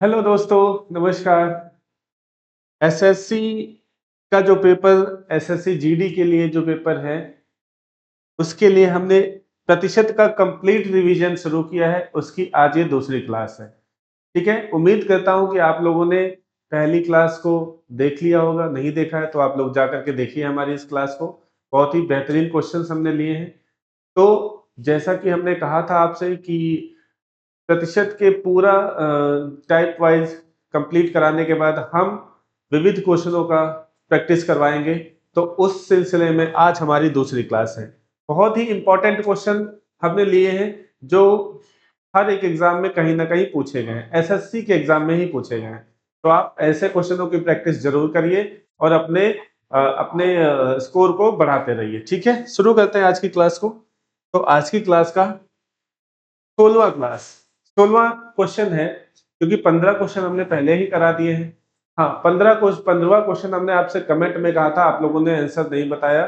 Hello दोस्तों, नमस्कार। SSC का जो पेपर एसएससी जीडी के लिए जो पेपर है उसके लिए हमने प्रतिशत का कंप्लीट रिवीजन शुरू किया है। उसकी आज ये दूसरी क्लास है। ठीक है, उम्मीद करता हूं कि आप लोगों ने पहली क्लास को देख लिया होगा। नहीं देखा है तो आप लोग जा करके देखिए हमारी इस क्लास को। बहुत ही बेहतरीन क्वेश्चंस हमने लिए हैं। तो जैसा कि हमने कहा था आपसे कि प्रतिशत के पूरा टाइप वाइज कंप्लीट कराने के बाद हम विविध क्वेश्चनों का प्रैक्टिस करवाएंगे। तो उस सिलसिले में आज हमारी दूसरी क्लास है। बहुत ही इंपॉर्टेंट क्वेश्चन हमने लिए हैं जो हर एक एग्जाम में कहीं ना कहीं पूछे गए हैं, एसएससी के एग्जाम में ही पूछे गए हैं। तो आप ऐसे क्वेश्चनों की प्रैक्टिस जरूर करिए और अपने स्कोर को बढ़ाते रहिए। ठीक है, शुरू करते हैं आज की क्लास को। तो आज की क्लास का 16वां क्लास 16वां क्वेश्चन है, क्योंकि 15 क्वेश्चन हमने पहले ही करा दिए हैं। हाँ, 15वां क्वेश्चन हमने आपसे कमेंट में कहा था, आप लोगों ने आंसर नहीं बताया।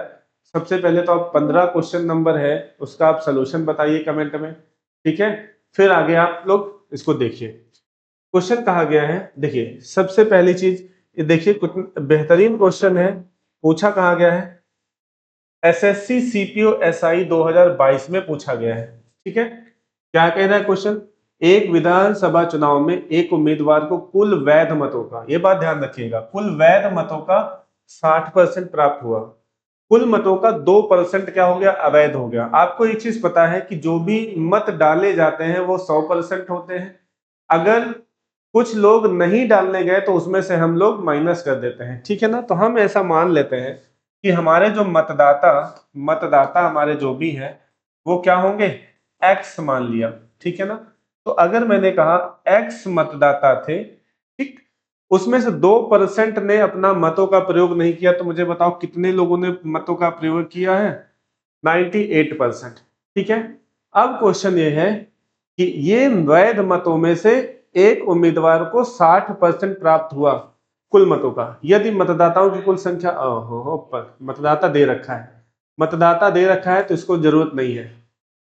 सबसे पहले तो आप 15 क्वेश्चन नंबर है उसका आप सोल्यूशन बताइए कमेंट में। ठीक है, फिर आगे आप लोग इसको देखिए। क्वेश्चन कहा गया है, देखिए सबसे पहली चीज ये देखिए, कुछ बेहतरीन क्वेश्चन है। पूछा कहा गया है, एसएससी सीपीओ एसआई 2022 में पूछा गया है। ठीक है, क्या कह रहा है क्वेश्चन, एक विधानसभा चुनाव में एक उम्मीदवार को कुल वैध मतों का, ये बात ध्यान रखिएगा, कुल वैध मतों का 60% प्राप्त हुआ। कुल मतों का 2% क्या हो गया, अवैध हो गया। आपको एक चीज पता है कि जो भी मत डाले जाते हैं वो 100% होते हैं। अगर कुछ लोग नहीं डालने गए तो उसमें से हम लोग माइनस कर देते हैं। ठीक है ना, तो हम ऐसा मान लेते हैं कि हमारे जो मतदाता मतदाता हमारे जो भी है वो क्या होंगे, एक्स मान लिया। ठीक है ना, तो अगर मैंने कहा एक्स मतदाता थे, ठीक, उसमें से 2% ने अपना मतों का प्रयोग नहीं किया, तो मुझे बताओ कितने लोगों ने मतों का प्रयोग किया है, 98%। ठीक है, अब क्वेश्चन ये है कि ये वैध मतों में से एक उम्मीदवार को 60% प्राप्त हुआ कुल मतों का। यदि मतदाताओं की कुल संख्या, ओहो पर मतदाता दे रखा है, मतदाता दे रखा है तो इसको जरूरत नहीं है।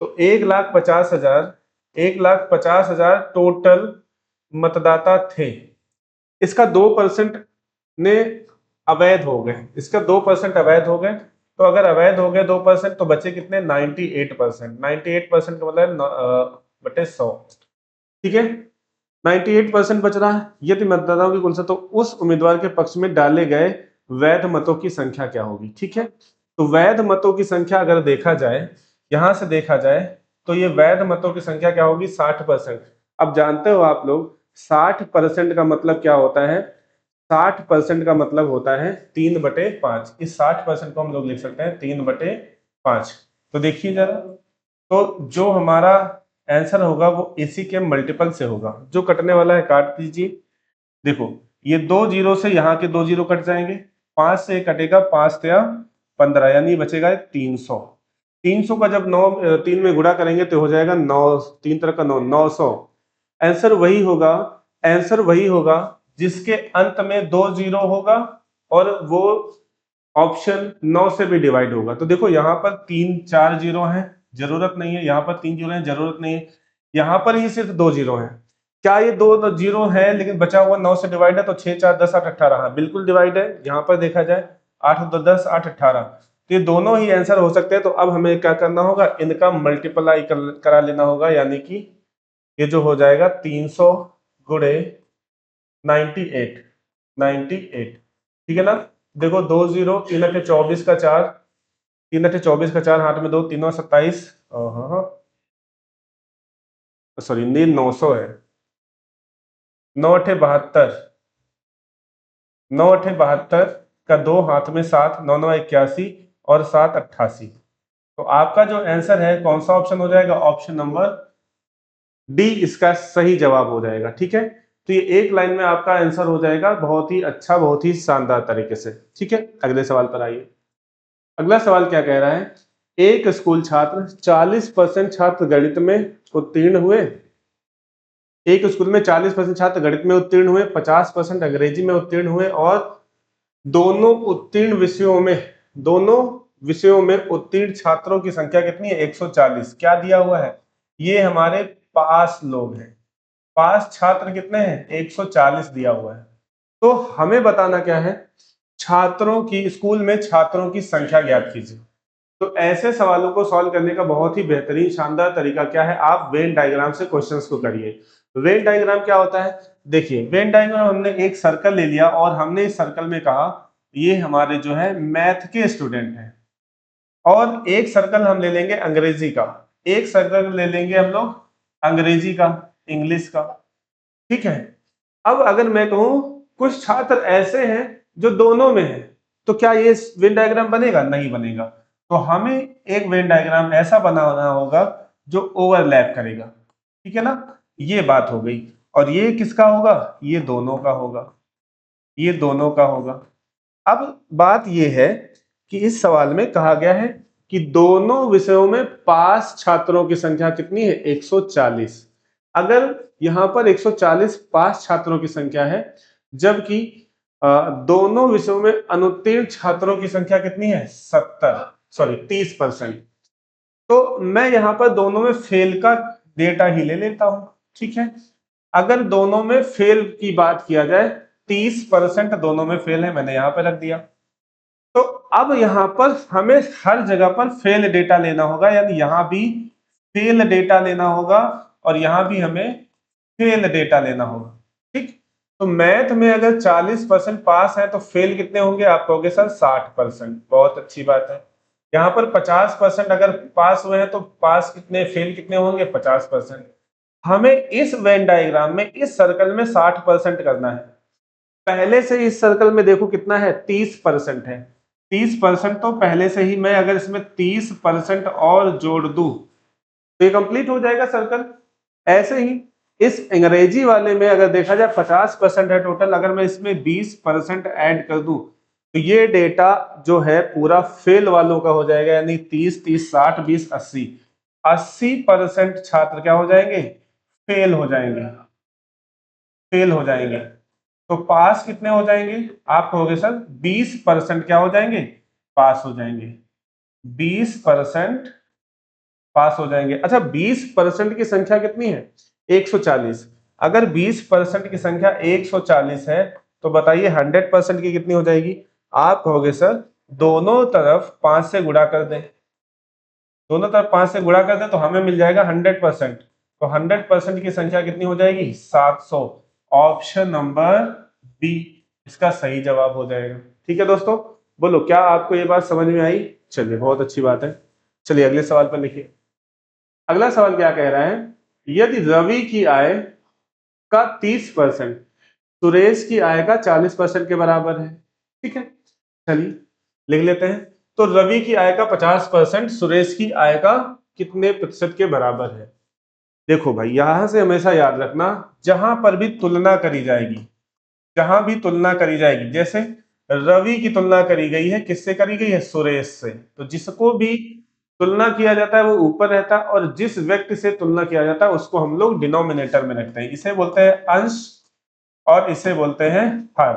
तो 1,50,000 1,50,000 टोटल मतदाता थे। इसका 2% ने अवैध हो गए, इसका 2% अवैध हो गए। तो अगर अवैध हो गए 2% तो बचे कितने, 98%। 98% का मतलब बटे 100। ठीक है, 98% बच रहा है। यदि मतदाताओं की कुल संख्या, तो उस उम्मीदवार के पक्ष में डाले गए वैध मतों की संख्या क्या होगी। ठीक है, तो वैध मतों की संख्या अगर देखा जाए, यहां से देखा जाए, तो ये वैध मतों की संख्या क्या होगी, 60%। अब जानते हो आप लोग 60% का मतलब क्या होता है, 60% का मतलब होता है 3/5। इस 60% को हम लोग लिख सकते हैं 3/5। तो देखिए जरा, तो जो हमारा आंसर होगा वो इसी के मल्टीपल से होगा। जो कटने वाला है काट दीजिए। देखो, ये 2 जीरो से यहाँ के 2 जीरो कट जाएंगे, 5 से कटेगा, 5 या 15, यानी बचेगा 300। 300 का जब 3 में गुणा करेंगे तो हो जाएगा 9, 3 तरह का 9, 900। आंसर वही होगा, आंसर वही होगा जिसके अंत में 2 जीरो होगा और वो ऑप्शन 9 से भी डिवाइड होगा। तो देखो यहाँ पर 3 4 जीरो हैं, जरूरत नहीं है। यहाँ पर 3 जीरो है, जरूरत नहीं है। यहाँ पर ही सिर्फ 2 जीरो है। क्या ये 2 जीरो है लेकिन बचा हुआ 9 से डिवाइड है, तो 6 4 10 8 18, हाँ बिल्कुल डिवाइड है। यहाँ पर देखा जाए 8 2 10 8 18, तो ये दोनों ही आंसर हो सकते हैं। तो अब हमें क्या करना होगा, इनका मल्टीप्लाई करा लेना होगा, यानी कि ये जो हो जाएगा 300 गुणे 98, 98। ठीक है ना, देखो 2 जीरो, 3 अठे 24 का 4, 3 अठे 24 का 4, हाथ में 2, 3 27, हाँ सॉरी, नहीं 900 है, 9 अठे 72, 9 अठे 72 का 2, हाथ में 7, 9 9 81 और 7 88। तो आपका जो आंसर है कौन सा ऑप्शन हो जाएगा, ऑप्शन नंबर डी इसका सही जवाब हो जाएगा। ठीक है, तो ये एक लाइन में आपका आंसर हो जाएगा, बहुत ही अच्छा, बहुत ही शानदार तरीके से। ठीक है, अगले सवाल पर आइए। अगला सवाल क्या कह रहा है, एक स्कूल छात्र 40% छात्र गणित में उत्तीर्ण हुए। एक स्कूल में 40% छात्र गणित में उत्तीर्ण हुए, 50% अंग्रेजी में उत्तीर्ण हुए और दोनों उत्तीर्ण विषयों में दोनों विषयों में उत्तीर्ण छात्रों की संख्या कितनी है, 140। क्या दिया हुआ है, ये हमारे पास लोग हैं, पास छात्र कितने हैं, 140 दिया हुआ है। तो हमें बताना क्या है, छात्रों की, स्कूल में छात्रों की संख्या ज्ञात कीजिए। तो ऐसे सवालों को सॉल्व करने का बहुत ही बेहतरीन शानदार तरीका क्या है, आप वेन डायग्राम से क्वेश्चंस को करिए। वेन डायग्राम क्या होता है, देखिए वेन डायग्राम, हमने एक सर्कल ले लिया और हमने इस सर्कल में कहा ये हमारे जो है मैथ के स्टूडेंट हैं, और एक सर्कल हम ले लेंगे अंग्रेजी का, एक सर्कल ले लेंगे हम लोग अंग्रेजी का, इंग्लिश का, ठीक है। अब अगर मैं कहूं कुछ छात्र ऐसे हैं जो दोनों में है, तो क्या ये वेन डायग्राम बनेगा, नहीं बनेगा। तो हमें एक वेन डायग्राम ऐसा बनाना होगा जो ओवरलैप करेगा, ठीक है ना, ये बात हो गई। और ये किसका होगा, ये दोनों का होगा, ये दोनों का होगा। अब बात ये है कि इस सवाल में कहा गया है कि दोनों विषयों में पास छात्रों की संख्या कितनी है, 140। अगर यहां पर 140 पास छात्रों की संख्या है, जबकि दोनों विषयों में अनुत्तीर्ण छात्रों की संख्या कितनी है, 30%। तो मैं यहां पर दोनों में फेल का डेटा ही ले लेता हूं, ठीक है। अगर दोनों में फेल की बात किया जाए, 30% दोनों में फेल है, मैंने यहां पर रख दिया। तो अब यहां पर हमें हर जगह पर फेल डेटा लेना होगा, यानी यहां भी फेल डेटा लेना होगा और यहां भी हमें फेल डेटा लेना होगा, ठीक। तो मैथ में अगर 40% पास है तो फेल कितने होंगे, आप कहोगे सर 60%, बहुत अच्छी बात है। यहाँ पर 50% अगर पास हुए हैं तो पास कितने, फेल कितने होंगे, 50%। हमें इस वेन डायग्राम में इस सर्कल में 60% करना है। पहले से इस सर्कल में देखो कितना है, 30% है। 30% तो पहले से ही, मैं अगर इसमें 30% और जोड़ दूं तो ये कंप्लीट हो जाएगा सर्कल। ऐसे ही इस अंग्रेजी वाले में अगर देखा जाए 50% है टोटल, अगर मैं इसमें 20% ऐड कर दूं तो ये डेटा जो है पूरा फेल वालों का हो जाएगा, यानी 30 30 60 20 80, 80% छात्र क्या हो जाएंगे, फेल हो जाएंगे, फेल हो जाएंगे। तो पास कितने हो जाएंगे, आप कहोगे सर 20% क्या हो जाएंगे, पास हो जाएंगे, 20% पास हो जाएंगे। अच्छा, 20% की संख्या कितनी है, 140। अगर 20% की संख्या 140 है तो बताइए 100% की कितनी हो जाएगी, आप कहोगे सर दोनों तरफ 5 से गुणा कर दें, दोनों तरफ 5 से गुणा कर दें तो हमें मिल जाएगा 100%। तो 100% की संख्या कितनी हो जाएगी, 700। ऑप्शन नंबर बी इसका सही जवाब हो जाएगा। ठीक है दोस्तों, बोलो क्या आपको ये बात समझ में आई, चलिए बहुत अच्छी बात है। चलिए अगले सवाल पर लिखिए। अगला सवाल क्या कह रहा है, यदि रवि की आय का 30% सुरेश की आय का 40% के बराबर है, ठीक है, चलिए लिख लेते हैं। तो रवि की आय का 50% सुरेश की आय का कितने प्रतिशत के बराबर है। देखो भाई, यहां से हमेशा याद रखना, जहां पर भी तुलना करी जाएगी, जहां भी तुलना करी जाएगी, जैसे रवि की तुलना करी गई है, किससे करी गई है, सुरेश से, तो जिसको भी तुलना किया जाता है वो ऊपर रहता है, और जिस व्यक्ति से तुलना किया जाता है उसको हम लोग डिनोमिनेटर में रखते हैं। इसे बोलते हैं अंश और इसे बोलते हैं हर।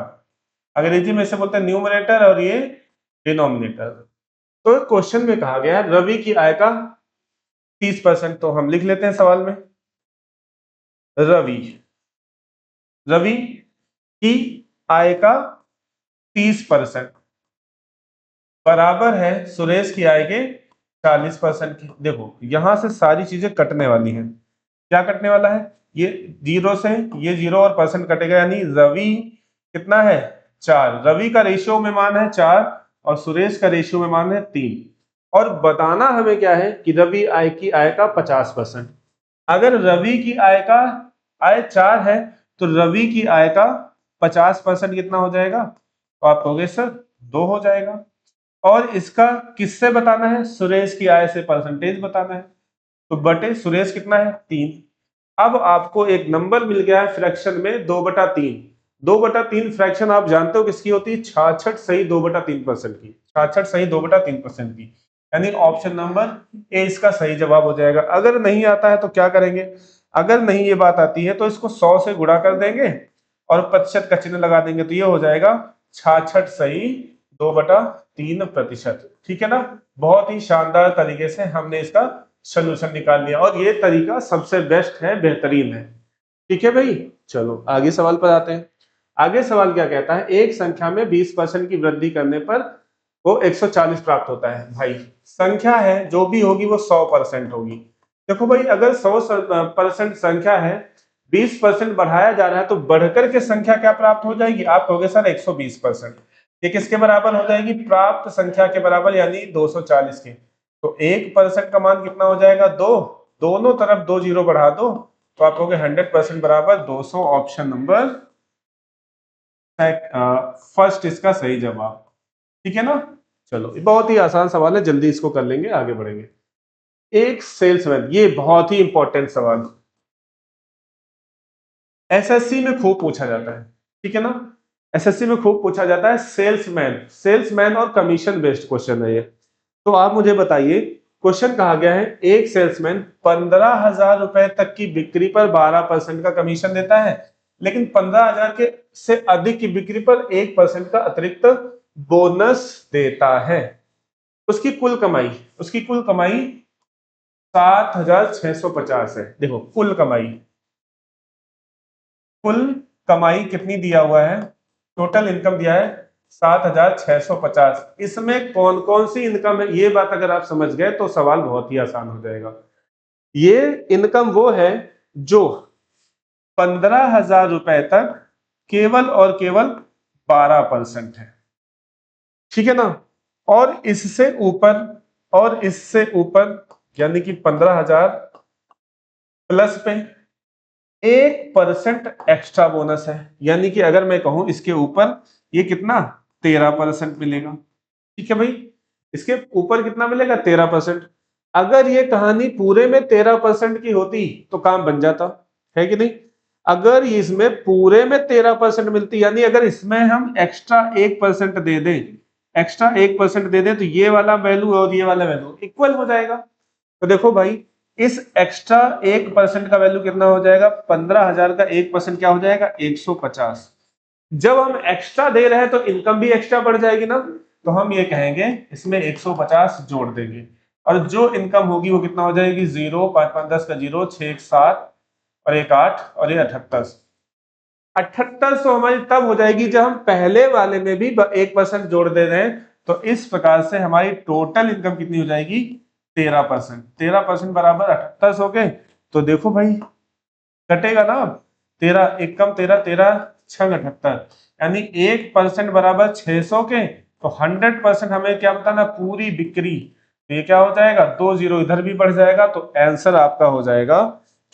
अंग्रेजी में इसे बोलते हैं न्यूमरेटर और ये डिनोमिनेटर। तो क्वेश्चन में कहा गया है रवि की आय का 30%, तो हम लिख लेते हैं सवाल में, रवि रवि की आय का 30% बराबर है सुरेश की आय के 40% की। देखो यहां से सारी चीजें कटने वाली हैं, क्या कटने वाला है, ये जीरो से ये जीरो और परसेंट कटेगा, यानी रवि कितना है, 4। रवि का रेशियो में मान है 4 और सुरेश का रेशियो में मान है 3। और बताना हमें क्या है कि रवि आय की आय का 50%। अगर रवि की आय 4 है तो रवि की आय का 50% कितना हो जाएगा, तो आप कहोगे सर 2 हो जाएगा। और इसका किससे बताना है, सुरेश की आय से परसेंटेज बताना है, तो बटे सुरेश कितना है, 3। अब आपको एक नंबर मिल गया है फ्रैक्शन में 2/3। 2/3 फ्रैक्शन आप जानते हो किसकी होती है, 66 सही 2/3% की, 66 सही 2/3% की, यानी ऑप्शन नंबर ए इसका सही जवाब हो जाएगा। अगर नहीं आता है तो क्या करेंगे, अगर नहीं ये बात आती है तो इसको 100 से गुणा कर देंगे और प्रतिशत का चिन्ह लगा देंगे, तो ये हो जाएगा 66 सही 2/3%। ठीक है ना, बहुत ही शानदार तरीके से हमने इसका सोल्यूशन निकाल लिया, और ये तरीका सबसे बेस्ट है, बेहतरीन है। ठीक है भाई, चलो आगे सवाल पर आते हैं। आगे सवाल क्या कहता है, एक संख्या में 20% की वृद्धि करने पर वो 140 प्राप्त होता है। भाई संख्या है जो भी होगी वो 100% होगी। देखो भाई, अगर 100% संख्या है, 20% बढ़ाया जा रहा है, तो बढ़कर के संख्या क्या प्राप्त हो जाएगी? आप कहोगे सर 120%। ये किसके बराबर हो जाएगी? प्राप्त संख्या के बराबर, यानी 240 के। तो 1% का मान कितना हो जाएगा? 2। दोनों तरफ 2 जीरो बढ़ा दो तो आप कहोगे 100% बराबर 200। ऑप्शन नंबर फर्स्ट इसका सही जवाब। ठीक है ना? चलो, ये बहुत ही आसान सवाल है, जल्दी इसको कर लेंगे, आगे बढ़ेंगे। एक सेल्समैन, ये बहुत ही इंपॉर्टेंट सवाल एसएससी में खूब पूछा जाता है। ठीक है ना? एसएससी में खूब पूछा जाता है। सेल्समैन, सेल्समैन और कमीशन बेस्ड क्वेश्चन है ये। तो आप मुझे बताइए, क्वेश्चन कहा गया है एक सेल्समैन 15,000 रुपए तक की बिक्री पर 12% का कमीशन देता है, लेकिन 15,000 के से अधिक की बिक्री पर 1% का अतिरिक्त बोनस देता है। उसकी कुल कमाई 7,650 है। देखो, कुल कमाई कितनी दिया हुआ है? टोटल इनकम दिया है 7,650। इसमें कौन कौन सी इनकम है, ये बात अगर आप समझ गए तो सवाल बहुत ही आसान हो जाएगा। ये इनकम वो है जो 15,000 रुपए तक केवल और केवल 12% है। ठीक है ना? और इससे ऊपर यानी कि 15,000 प्लस पे 1% एक्स्ट्रा बोनस है। यानी कि अगर मैं कहूं इसके ऊपर ये कितना 13% मिलेगा। ठीक है भाई, इसके ऊपर कितना मिलेगा? 13%। अगर ये कहानी पूरे में 13% की होती तो काम बन जाता, है कि नहीं? अगर इसमें पूरे में 13% मिलती, यानी अगर इसमें हम एक्स्ट्रा 1% दे दें तो ये वाला वैल्यू और ये वाला वैल्यू इक्वल हो जाएगा। तो देखो भाई, इस एक्स्ट्रा 1% का वैल्यू कितना हो जाएगा? 15,000 का 1% क्या हो जाएगा? 150। जब हम एक्स्ट्रा दे रहे हैं तो इनकम भी एक्स्ट्रा बढ़ जाएगी ना, तो हम ये कहेंगे इसमें 150 जोड़ देंगे, और जो इनकम होगी वो कितना हो जाएगी? 0, 5 5 10 का 0, 6 1 7 और 1 8 और ये 78। 78 तो हमारी तब हो जाएगी जब हम पहले वाले में भी 1% जोड़ दे रहे हैं। तो इस प्रकार से हमारी टोटल इनकम कितनी हो जाएगी? 13%। 13% बराबर 78 हो गए। तो देखो भाई, कटेगा ना अब, 13 एक कम 13, 13 छह 78, यानी 1% बराबर 600 के। तो 100% हमें क्या बताना? पूरी बिक्री। तो ये क्या हो जाएगा? 2 जीरो इधर भी बढ़ जाएगा, तो आंसर आपका हो जाएगा,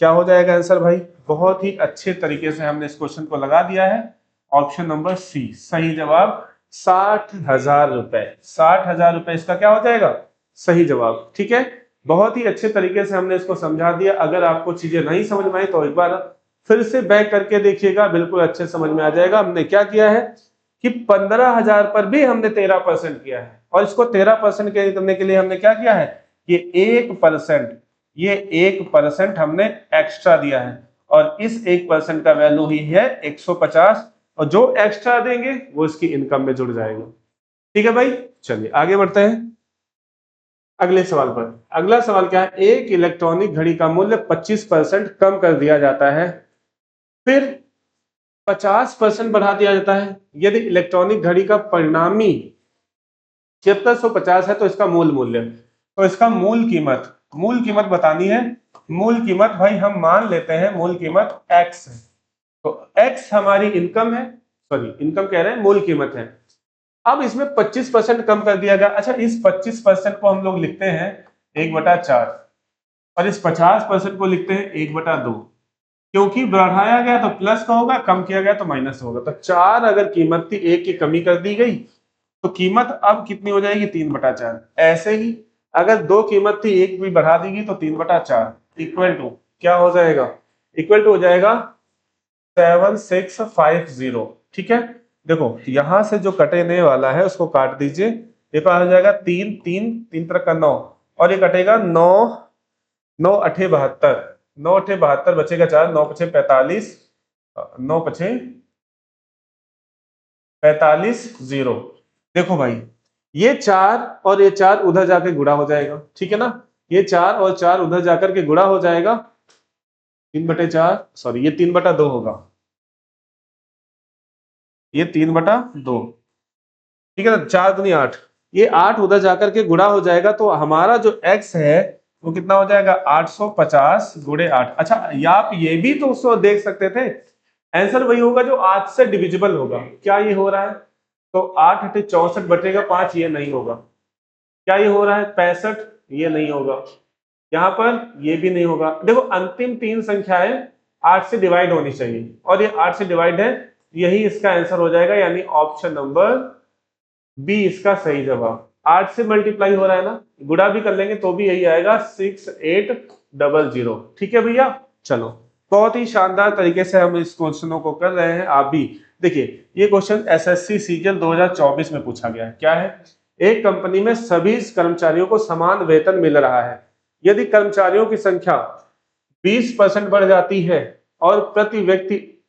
क्या हो जाएगा आंसर भाई? बहुत ही अच्छे तरीके से हमने इस क्वेश्चन को लगा दिया है। ऑप्शन नंबर सी सही जवाब। 60,000 रुपए, 60,000 रुपए इसका क्या हो जाएगा? सही जवाब। ठीक है, बहुत ही अच्छे तरीके से हमने इसको समझा दिया। अगर आपको चीजें नहीं समझ में आई तो एक बार फिर से बैक करके देखिएगा, बिल्कुल अच्छे समझ में आ जाएगा। हमने क्या किया है कि 15,000 पर भी हमने 13% किया है, और इसको 13% करने के लिए हमने क्या किया है? ये 1%, ये 1% हमने एक्स्ट्रा दिया है, और इस 1% का वैल्यू ही है 150, और जो एक्स्ट्रा देंगे वो इसकी इनकम में जुड़ जाएगा। ठीक है भाई, चलिए आगे बढ़ते हैं अगले सवाल पर। अगला सवाल क्या है? एक इलेक्ट्रॉनिक घड़ी का मूल्य 25% कम कर दिया जाता है, फिर 50% बढ़ा दिया जाता है। यदि इलेक्ट्रॉनिक घड़ी का परिणामी 7650 है तो इसका मूल मूल्य, तो इसका मूल कीमत बतानी है। मूल कीमत भाई हम मान लेते हैं मूल कीमत x है। तो x हमारी इनकम है, सॉरी इनकम कह रहे हैं, मूल कीमत है। अब इसमें 25% कम कर दिया गया। अच्छा, इस 25% को हम लोग लिखते हैं 1/4, और इस 50% को लिखते हैं 1/2। क्योंकि बढ़ाया गया तो प्लस का होगा, कम किया गया तो माइनस होगा। तो 4 अगर कीमत थी, 1 की कमी कर दी गई, तो कीमत अब कितनी हो जाएगी? 3/4। ऐसे ही अगर 2 कीमत थी, 1 भी बढ़ा देगी तो 3/4 इक्वल टू क्या हो जाएगा? इक्वल टू हो जाएगा 7650। ठीक है, देखो यहां से जो कटने वाला है उसको काट दीजिए। ये पास हो जाएगा 3 3 3 तरह का 9, और ये कटेगा 9 9 अठे 72, 9 अठे 72 बचेगा 4, 9 पछे 45, 9 पछे 45 जीरो। देखो भाई, ये 4 और ये 4 उधर जाके गुणा हो जाएगा। ठीक है ना? ये 4 और 4 उधर जाकर के गुणा हो जाएगा, 3/4, सॉरी ये 3/2 होगा, ये 3/2, ठीक है ना, 4×8, ये 8 उधर जाकर के गुणा हो जाएगा, तो हमारा जो x है वो कितना हो जाएगा 850 × 8। अच्छा, या आप ये भी तो उसको देख सकते थे, आंसर वही होगा जो 8 से डिविजिबल होगा। क्या ये हो रहा है? तो 8 × 64 बटेगा 5, ये नहीं होगा। क्या ये हो रहा है 65, ये नहीं होगा। यहाँ पर ये भी नहीं होगा। देखो अंतिम तीन संख्याएं 8 से डिवाइड होनी चाहिए और ये 8 से डिवाइड है, यही इसका आंसर हो जाएगा, यानी ऑप्शन नंबर बी इसका सही जवाब। 8 से मल्टीप्लाई हो रहा है ना, गुणा भी कर लेंगे तो भी यही आएगा 6800। ठीक है भैया, चलो बहुत ही शानदार तरीके से हम इस क्वेश्चनों को कर रहे हैं। आप भी देखिए, ये क्वेश्चन एसएससी सीजीएल 2024 में पूछा गया है। क्या है? एक कंपनी में सभी कर्मचारियों को समान वेतन मिल रहा है। यदि कर्मचारियों की संख्या 20% बढ़ जाती है और प्रति व्यक्ति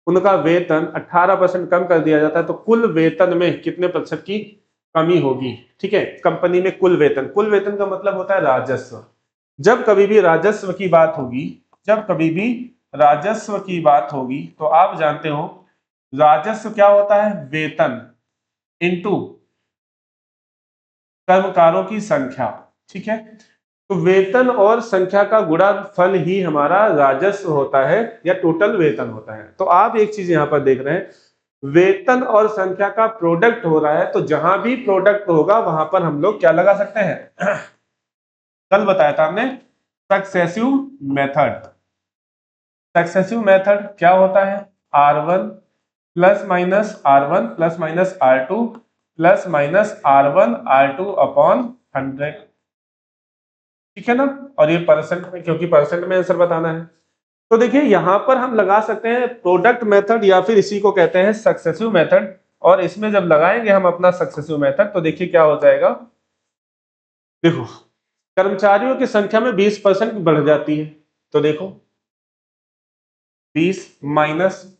उनका वेतन 18% कम कर दिया जाता है, तो कुल वेतन में कितने प्रतिशत की कमी होगी? ठीक है, कंपनी में कुल वेतन का मतलब होता है राजस्व। जब कभी भी राजस्व की बात होगी, जब कभी भी राजस्व की बात होगी, तो आप जानते हो राजस्व क्या होता है? वेतन इनटू कर्मकारों की संख्या। ठीक है, तो वेतन और संख्या का गुणनफल ही हमारा राजस्व होता है या टोटल वेतन होता है। तो आप एक चीज यहां पर देख रहे हैं, वेतन और संख्या का प्रोडक्ट हो रहा है, तो जहां भी प्रोडक्ट होगा वहां पर हम लोग क्या लगा सकते हैं? कल बताया था हमने सक्सेसिव मेथड। सक्सेसिव मेथड क्या होता है? R1 plus minus R1 plus minus R2 plus minus R1 R2 upon 100। ठीक है ना, और ये परसेंट में, क्योंकि परसेंट में आंसर बताना है। तो देखिए यहां पर हम लगा सकते हैं प्रोडक्ट मेथड या फिर इसी को कहते हैं सक्सेसिव मेथड, और इसमें जब लगाएंगे हम अपना सक्सेसिव मेथड तो देखिए क्या हो जाएगा। देखो कर्मचारियों की संख्या में 20% बढ़ जाती है, तो देखो 20 माइनस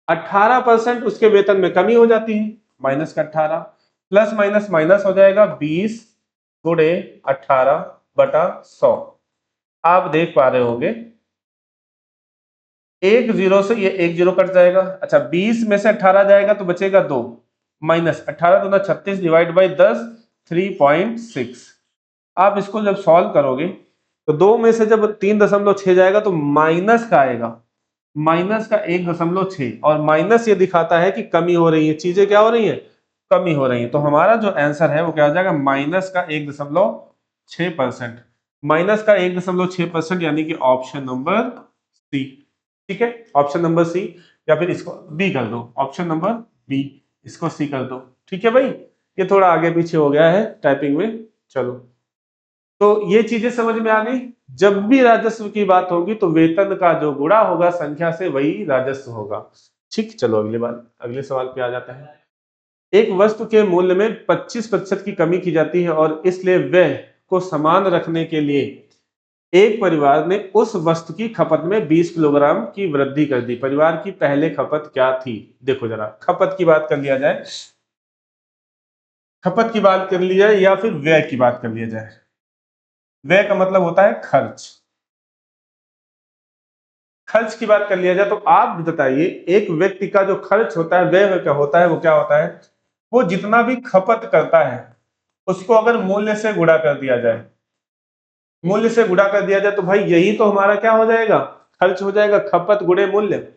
18% उसके वेतन में कमी हो जाती है, माइनस का 18, प्लस माइनस माइनस हो जाएगा 20 गुणे 18/100। आप देख पा रहे होंगे एक जीरो से ये एक जीरो कट जाएगा। अच्छा, 20 में से 18 जाएगा तो बचेगा 2, माइनस 18 दूना 36 डिवाइड बाई 10 3.6। आप इसको जब सॉल्व करोगे तो 2 में से जब 3.6 जाएगा तो माइनस का आएगा, माइनस का 1.6, और माइनस ये दिखाता है कि कमी हो रही है, चीजें क्या हो रही है? कमी हो रही है। तो हमारा जो आंसर है वो क्या हो जाएगा? माइनस का 1.6%, माइनस का 1.6%, यानी कि ऑप्शन नंबर सी। ठीक है, ऑप्शन नंबर सी, या फिर इसको बी कर दो, ऑप्शन नंबर बी, इसको सी कर दो। ठीक है भाई, ये थोड़ा आगे पीछे हो गया है टाइपिंग में। चलो, तो ये चीजें समझ में आ गई। जब भी राजस्व की बात होगी तो वेतन का जो गुणा होगा संख्या से वही राजस्व होगा। ठीक, चलो अगली बात, अगले सवाल पे आ जाता है। एक वस्तु के मूल्य में 25% की कमी की जाती है और इसलिए व्यय को समान रखने के लिए एक परिवार ने उस वस्तु की खपत में 20 किलोग्राम की वृद्धि कर दी। परिवार की पहले खपत क्या थी? देखो जरा, खपत की बात कर लिया जाए, खपत की बात कर ली जाए या फिर व्यय की बात कर लिया जाए। व्यय का मतलब होता है खर्च। खर्च की बात कर लिया जाए तो आप बताइए, एक व्यक्ति का जो खर्च होता है, व्यय क्या होता है? वो क्या होता है? वो जितना भी खपत करता है उसको अगर मूल्य से गुणा कर दिया जाए, मूल्य से गुणा कर दिया जाए तो भाई यही तो हमारा क्या हो जाएगा? खर्च हो जाएगा, खपत गुणे मूल्य।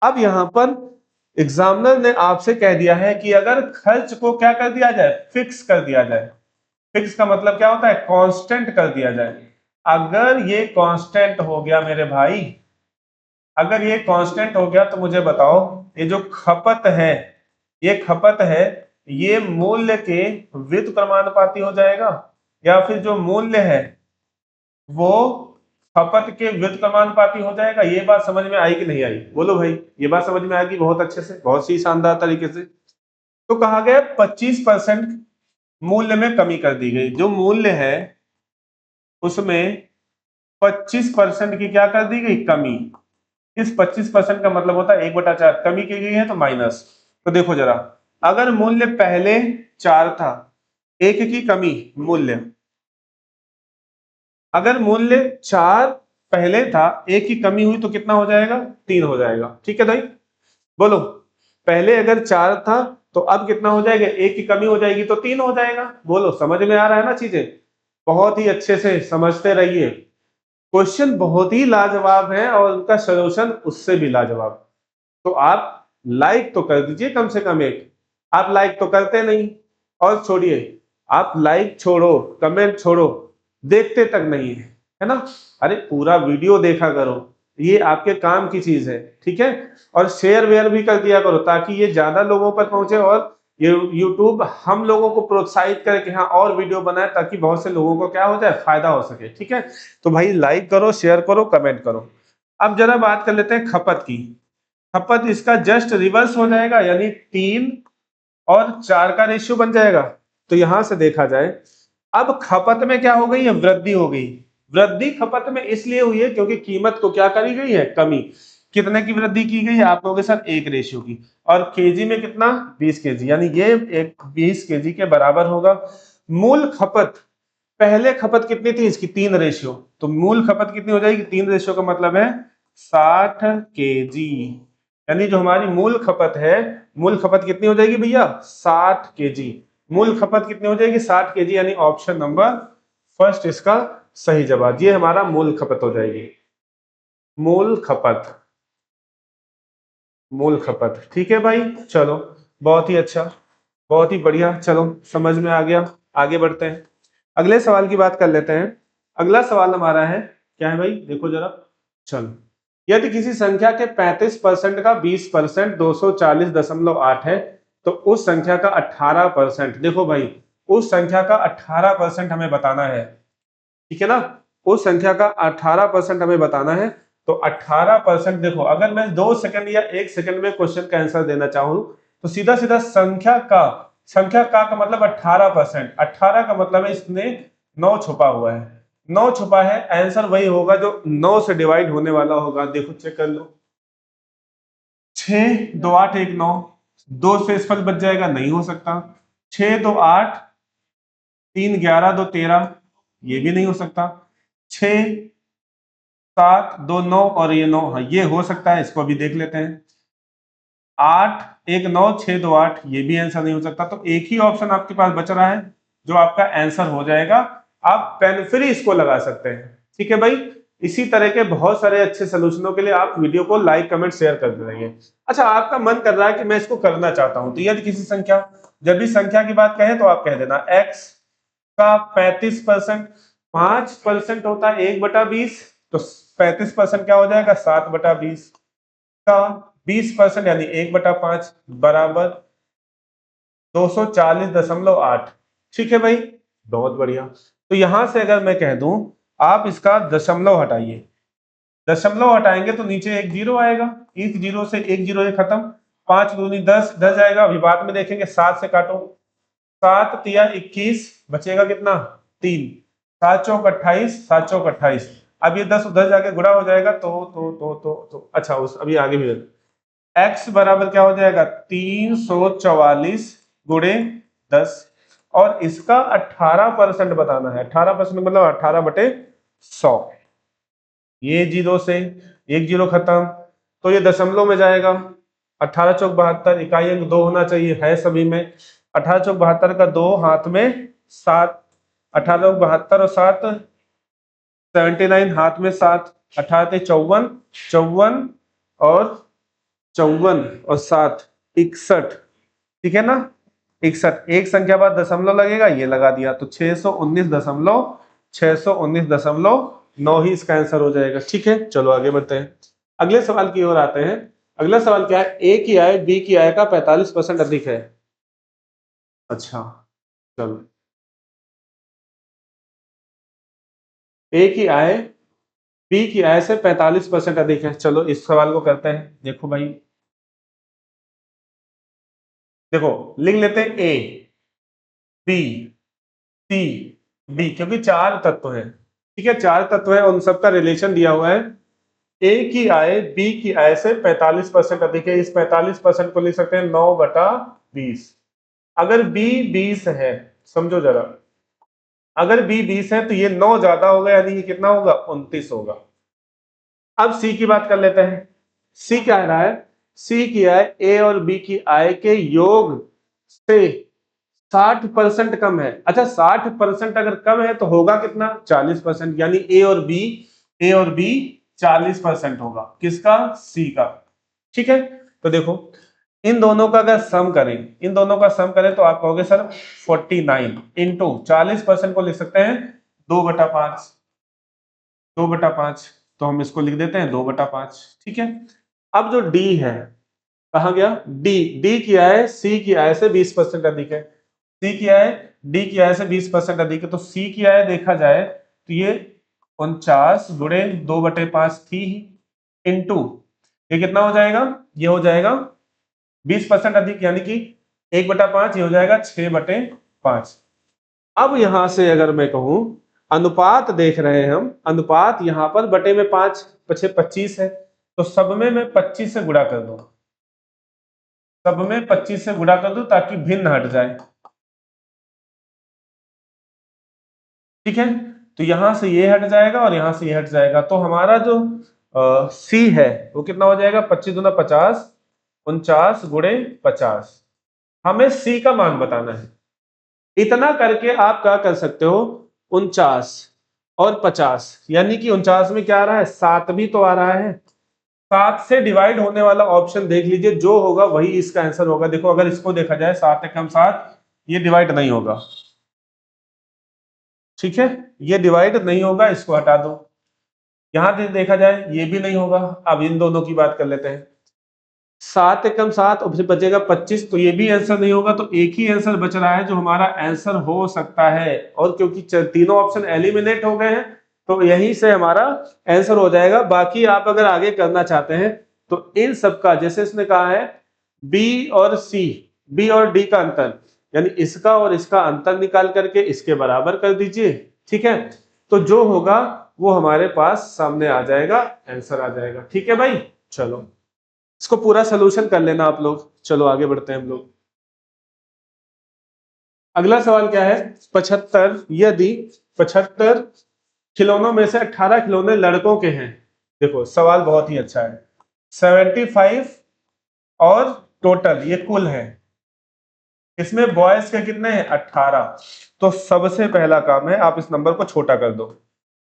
अब यहां पर एग्जामिनर ने आपसे कह दिया है कि अगर खर्च को क्या कर दिया जाए? फिक्स कर दिया जाए। फिक्स का मतलब क्या होता है? कांस्टेंट कर दिया जाए। अगर ये कांस्टेंट हो गया मेरे भाई, अगर ये कांस्टेंट हो गया तो मुझे बताओ, ये जो खपत है, ये खपत है, ये मूल्य के व्युत्क्रमानुपाती हो जाएगा, या फिर जो मूल्य है वो खपत के व्युत्क्रमानुपाती हो जाएगा। ये बात समझ में आई कि नहीं आई? बोलो भाई, ये बात समझ में आएगी बहुत अच्छे से, बहुत ही शानदार तरीके से। तो कहा गया 25% मूल्य में कमी कर दी गई, जो मूल्य है उसमें 25% की क्या कर दी गई? कमी। इस 25% का मतलब होता है 1/4, कमी की गई है तो माइनस। तो देखो जरा, अगर मूल्य पहले 4 था, एक की कमी मूल्य, अगर मूल्य 4 पहले था एक की कमी हुई तो कितना हो जाएगा, 3 हो जाएगा। ठीक है भाई, बोलो पहले अगर 4 था तो अब कितना हो जाएगा, एक की कमी हो जाएगी तो 3 हो जाएगा। बोलो समझ में आ रहा है ना चीजें, बहुत ही अच्छे से समझते रहिए। क्वेश्चन बहुत ही लाजवाब है और उनका सॉल्यूशन उससे भी लाजवाब। तो आप लाइक तो कर दीजिए कम से कम एक, आप लाइक तो करते नहीं। और छोड़िए, आप लाइक छोड़ो, कमेंट छोड़ो, देखते तक नहीं है ना। अरे पूरा वीडियो देखा करो, ये आपके काम की चीज है। ठीक है, और शेयर वेयर भी कर दिया करो ताकि ये ज्यादा लोगों पर पहुंचे और ये यूट्यूब हम लोगों को प्रोत्साहित करे कि हाँ और वीडियो बनाए ताकि बहुत से लोगों को क्या हो जाए, फायदा हो सके। ठीक है, तो भाई लाइक करो, शेयर करो, कमेंट करो। अब जरा बात कर लेते हैं खपत की। खपत इसका जस्ट रिवर्स हो जाएगा, यानी 3 और 4 का रेशियो बन जाएगा। तो यहां से देखा जाए, अब खपत में क्या हो गई है, वृद्धि हो गई। वृद्धि खपत में इसलिए हुई है क्योंकि कीमत को क्या करी गई है, कमी। कितने की वृद्धि की गई है, आप लोगों के साथ 1 रेशियो की। और केजी में कितना, 20 केजी, यानी ये एक 20 केजी के बराबर होगा। मूल खपत, पहले खपत कितनी थी इसकी, 3 रेशियो। तो मूल खपत कितनी हो जाएगी, 3 रेशियो का मतलब है 60 केजी। यानी जो हमारी मूल खपत है, मूल खपत कितनी हो जाएगी भैया, 60 केजी। मूल खपत कितनी हो जाएगी, 60 केजी, यानी ऑप्शन नंबर फर्स्ट इसका सही जवाब। ये हमारा मूल खपत हो जाएगी, मूल खपत, मूल खपत। ठीक है भाई, चलो बहुत ही अच्छा, बहुत ही बढ़िया, चलो समझ में आ गया। आगे बढ़ते हैं, अगले सवाल की बात कर लेते हैं। अगला सवाल हमारा है, क्या है भाई, देखो जरा। चलो, यदि किसी संख्या के 35% का 20% 240.8 है, तो उस संख्या का 18%, देखो भाई उस संख्या का 18% हमें बताना है। ठीक है ना, उस संख्या का 18% हमें बताना है। तो 18%, देखो अगर मैं 2 सेकंड या 1 सेकंड में क्वेश्चन का आंसर देना चाहूं तो सीधा सीधा संख्या का मतलब 18%, 18 का मतलब है इसमें 9 छुपा हुआ है। 9 छुपा है, आंसर वही होगा जो 9 से डिवाइड होने वाला होगा। देखो चेक कर लो, 6 2 8 1 9, 2 से स्पेस बच जाएगा, नहीं हो सकता। 6 2 8, 3 11 2 13, ये भी नहीं हो सकता। 6 7 2 9 और ये 9, हाँ ये हो सकता है, इसको भी देख लेते हैं। 8 1 9 6 2 8, ये भी आंसर नहीं हो सकता। तो एक ही ऑप्शन आपके पास बच रहा है जो आपका आंसर हो जाएगा। आप पेन फ्री इसको लगा सकते हैं। ठीक है भाई, इसी तरह के बहुत सारे अच्छे सोल्यूशनों के लिए आप वीडियो को लाइक कमेंट शेयर करते रहिए। अच्छा, आपका मन कर रहा है कि मैं इसको करना चाहता हूं, तो यदि किसी संख्या, जब भी संख्या की बात कहें तो आप कह देना x का 35%, 5% होता है 1/20, तो 35% क्या हो जाएगा, 7/20 का 20% यानी 1/5 बराबर 240.8। ठीक है भाई, बहुत बढ़िया। तो यहां से अगर मैं कह दूं, आप इसका दशमलव हटाइए, दशमलव हटाएंगे तो नीचे एक जीरो आएगा, इस जीरो से एक जीरो ये खत्म। 5 दूनी 10, 10 जाएगा। अभी बाद में देखेंगे, 7 से काटो, 7 तिया 21, बचेगा कितना, 3। 7 चौक 28, 7 चौक 28। अब ये 10 उधर जाके गुणा हो जाएगा, तो अच्छा उस अभी आगे भी x बराबर क्या हो जाएगा, 344 गुणे 10। और इसका 18% बताना है। 18% मतलब 18/100। ये जीरो से एक जीरो खत्म, तो ये दशमलव में जाएगा। 18 चौक 72, इकाई अंक 2 होना चाहिए, है सभी में। 18 चौक 72 का 2, हाथ में 7। 18 चौक 72 और 7 79, हाथ में 7। 18 54, 54 और 54 और 7 61। ठीक है ना, 61। एक संख्या बाद दशमलव लगेगा, ये लगा दिया, तो 619.9 ही इसका आंसर हो जाएगा। ठीक है, चलो आगे बढ़ते हैं, अगले सवाल की ओर आते हैं। अगला सवाल क्या है, ए की आय बी की आय का 45% अधिक है। अच्छा, चलो, ए की आय बी की आय से 45% अधिक है। चलो इस सवाल को करते हैं। देखो भाई, देखो लिख लेते हैं ए बी सी डी, क्योंकि 4 तत्व है। ठीक है, 4 तत्व है, उन सबका रिलेशन दिया हुआ है। ए की आय बी की आय से 45% अधिक है। इस 45% को लिख सकते हैं 9/20। अगर बी 20 है, समझो जरा, अगर बी 20 है तो ये 9 ज्यादा होगा, यानी ये कितना होगा, 29 होगा। अब सी की बात कर लेते हैं। सी क्या है रहा है? सी की आय ए और बी की आय के योग से 60% कम है। अच्छा, 60% अगर कम है तो होगा कितना? 40%। यानी ए और बी 40% होगा। किसका? सी का। ठीक है, तो देखो इन दोनों का अगर सम करें, इन दोनों का सम करें तो आप कहोगे सर 49 इंटू 40% को लिख सकते हैं 2/5। 2/5 तो हम इसको लिख देते हैं 2/5। ठीक है, अब जो डी है कहा गया? डी। डी की आय सी की आय से 20% अधिक है। सी की आय डी की आय से 20% अधिक है, तो सी की आय देखा जाए तो ये 49 गुणे 2/5 थी इंटू ये कितना हो जाएगा? ये हो जाएगा 20% अधिक, यानी कि 1/5, ये हो जाएगा 6/5। अब यहां से अगर मैं कहूं अनुपात देख रहे हैं हम, अनुपात यहां पर बटे में 5 पछे 25 है, तो सब में मैं 25 से गुणा कर दूं, सब में 25 से गुणा कर दूं ताकि भिन्न हट जाए। ठीक है, तो यहां से ये हट जाएगा और यहां से ये हट जाएगा, तो हमारा जो सी है वो कितना हो जाएगा? 25 दूना 50, 49 गुणे 50। हमें सी का मान बताना है। इतना करके आप क्या कर सकते हो? 49 और 50, यानी कि 49 में क्या आ रहा है? 7 भी तो आ रहा है। 7 से डिवाइड होने वाला ऑप्शन देख लीजिए, जो होगा वही इसका आंसर होगा। देखो अगर इसको देखा जाए 7 एकम 7, ये डिवाइड नहीं होगा। ठीक है, ये डिवाइड नहीं होगा, इसको हटा दो। यहां देखा जाए ये भी नहीं होगा। अब इन दोनों की बात कर लेते हैं। 7 एकम 7 और फिर बचेगा 25, तो ये भी आंसर नहीं होगा। तो एक ही आंसर बच रहा है जो हमारा आंसर हो सकता है, और क्योंकि तीनों ऑप्शन एलिमिनेट हो गए हैं तो यहीं से हमारा आंसर हो जाएगा। बाकी आप अगर आगे करना चाहते हैं तो इन सबका, जैसे इसने कहा है बी और सी, बी और डी का अंतर, यानी इसका और इसका अंतर निकाल करके इसके बराबर कर दीजिए। ठीक है, तो जो होगा वो हमारे पास सामने आ जाएगा, आंसर आ जाएगा। ठीक है भाई, चलो इसको पूरा सोल्यूशन कर लेना आप लोग। चलो आगे बढ़ते हैं हम लोग। अगला सवाल क्या है? 75 यदि 75 खिलौनों में से 18 खिलौने लड़कों के हैं। देखो सवाल बहुत ही अच्छा है। 75 और टोटल ये कुल है, इसमें बॉयज के कितने हैं? 18। तो सबसे पहला काम है आप इस नंबर को छोटा कर दो।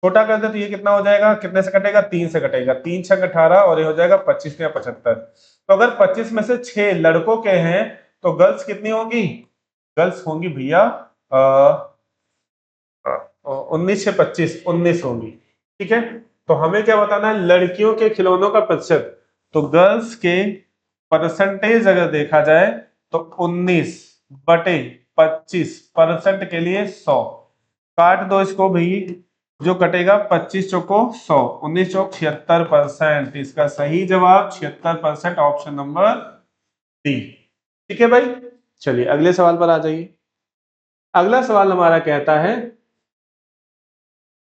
छोटा कर दे तो ये कितना हो जाएगा? कितने से कटेगा? 3 से कटेगा। 3 छक 18 और ये हो जाएगा 25 या 75। तो अगर 25 में से 6 लड़कों के हैं तो गर्ल्स कितनी होंगी? गर्ल्स होंगी भैया 19 से 25, 19 होंगी। ठीक है, तो हमें क्या बताना है? लड़कियों के खिलौनों का प्रतिशत। तो गर्ल्स के परसेंटेज अगर देखा जाए तो 19/25% के लिए 100। काट दो इसको भाई, जो कटेगा 25 चौको 100, 19 चौक 76%। इसका सही जवाब 76%, ऑप्शन नंबर डी। ठीक है भाई, चलिए अगले सवाल पर आ जाइए। अगला सवाल हमारा कहता है,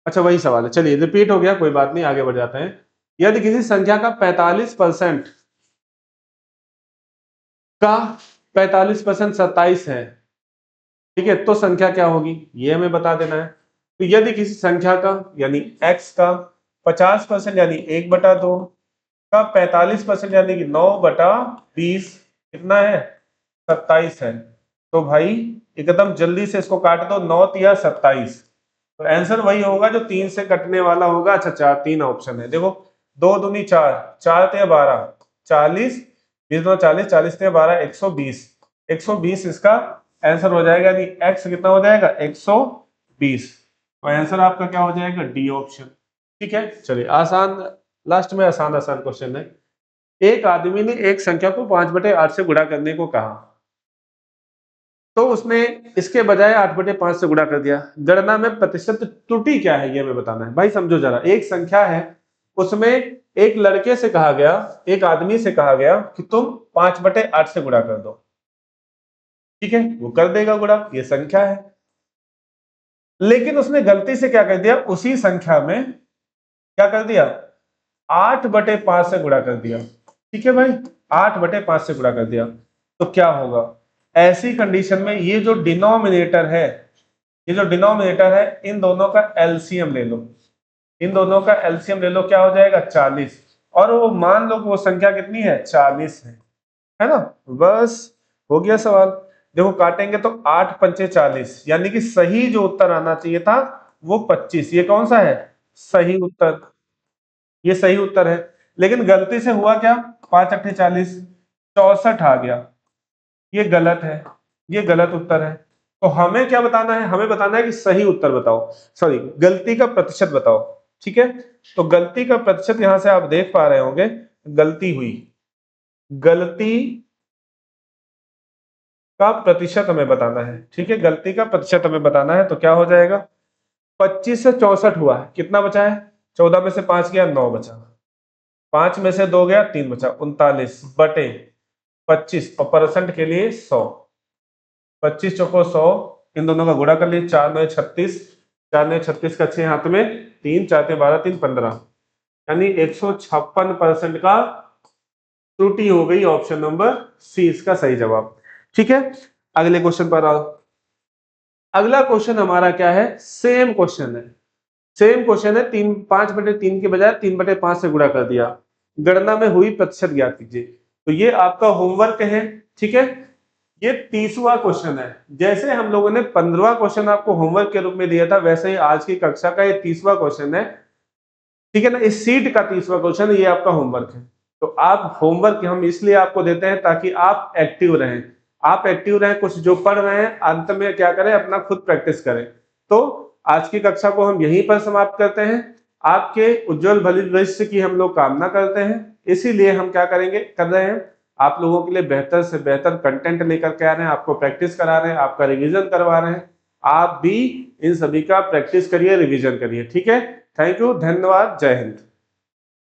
अच्छा वही सवाल है, चलिए रिपीट हो गया, कोई बात नहीं, आगे बढ़ जाते हैं। यदि किसी संख्या का 45% का 45% 27 है, ठीक है, तो संख्या क्या होगी? ये हमें बता देना है। तो यदि किसी संख्या का यानी x का 50% यानी 1/2 का 45% यानी कि 9/20 कितना है? 27 है। तो भाई एकदम जल्दी से इसको काट दो, 9 या 27। तो आंसर वही होगा जो 3 से कटने वाला होगा। अच्छा, 4 3 ऑप्शन है, देखो 2 दूनी 4, 4 ते 12, 40, 20 दो 40, 40 ते 12, 120। 120 इसका आंसर हो जाएगा, यानी x कितना हो जाएगा? 120। तो आंसर आपका क्या हो जाएगा? D option. ठीक है, चलिए आसान, लास्ट में आसान आसान क्वेश्चन है। एक आदमी ने एक संख्या को 5/8 से गुणा करने को कहा, तो उसने इसके बजाय 8/5 से गुणा कर दिया। गणना में प्रतिशत त्रुटि क्या है, ये हमें बताना है। भाई समझो जरा, एक संख्या है, उसमें एक लड़के से कहा गया, एक आदमी से कहा गया कि तुम 5/8 से गुणा कर दो। ठीक है, वो कर देगा गुणा, ये संख्या है। लेकिन उसने गलती से क्या कर दिया? उसी संख्या में क्या कर दिया? 8/5 से गुणा कर दिया। ठीक है भाई, 8/5 से गुणा कर दिया। तो क्या होगा ऐसी कंडीशन में? ये जो डिनोमिनेटर है, ये जो डिनोमिनेटर है, इन दोनों का एलसीएम ले लो। इन दोनों का एलसीएम ले लो, क्या हो जाएगा 40। और वो मान लो कि वो संख्या कितनी है 40 है ना। बस हो गया सवाल। देखो काटेंगे तो 8 पंचे 40, यानी कि सही जो उत्तर आना चाहिए था वो 25। ये कौन सा है सही उत्तर, ये सही उत्तर है। लेकिन गलती से हुआ क्या, 5 अट्ठे 40, 64 आ गया, ये गलत है, ये गलत उत्तर है। तो हमें क्या बताना है, हमें बताना है कि सही उत्तर बताओ, सॉरी गलती का प्रतिशत बताओ। ठीक है, तो गलती का प्रतिशत यहां से आप देख पा रहे होंगे, गलती हुई, गलती का प्रतिशत हमें बताना है। ठीक है, गलती का प्रतिशत हमें बताना है, तो क्या हो जाएगा, 25 से 64 हुआ है, कितना बचा है, 14 में से 5 गया 9 बचा, 5 में से 2 गया 3 बचा, 39 बटे 25 और परसेंट के लिए 100, 25 चौको 100, इन दोनों का गुणा कर लिए, 4 9 36, 4 9 36 का 6 हाथ में 3, 4 12 3 15, यानी 156% का त्रुटि हो गई। ऑप्शन नंबर सी इसका सही जवाब। ठीक है, अगले क्वेश्चन पर आओ। अगला क्वेश्चन हमारा क्या है, सेम क्वेश्चन है, सेम क्वेश्चन है, 5/3 के बजाय 3/5 से गुणा कर दिया, गणना में हुई प्रतिशत ज्ञात कीजिए। तो ये आपका होमवर्क है। ठीक है, ये 30वां क्वेश्चन है। जैसे हम लोगों ने 15वां क्वेश्चन आपको होमवर्क के रूप में दिया था, वैसे ही आज की कक्षा का ये 30वां क्वेश्चन है। ठीक है ना, इस सीट का 30वां क्वेश्चन, ये आपका होमवर्क है। तो आप होमवर्क हम इसलिए आपको देते हैं ताकि आप एक्टिव रहें, आप एक्टिव रहें, कुछ जो पढ़ रहे हैं अंत में क्या करें, अपना खुद प्रैक्टिस करें। तो आज की कक्षा को हम यहीं पर समाप्त करते हैं। आपके उज्जवल भविष्य की हम लोग कामना करते हैं, इसीलिए हम क्या करेंगे, कर रहे हैं, आप लोगों के लिए बेहतर से बेहतर कंटेंट लेकर के आ रहे हैं, आपको प्रैक्टिस करा रहे हैं, आपका रिवीजन करवा रहे हैं। आप भी इन सभी का प्रैक्टिस करिए, रिवीजन करिए। ठीक है, थैंक यू, धन्यवाद, जय हिंद।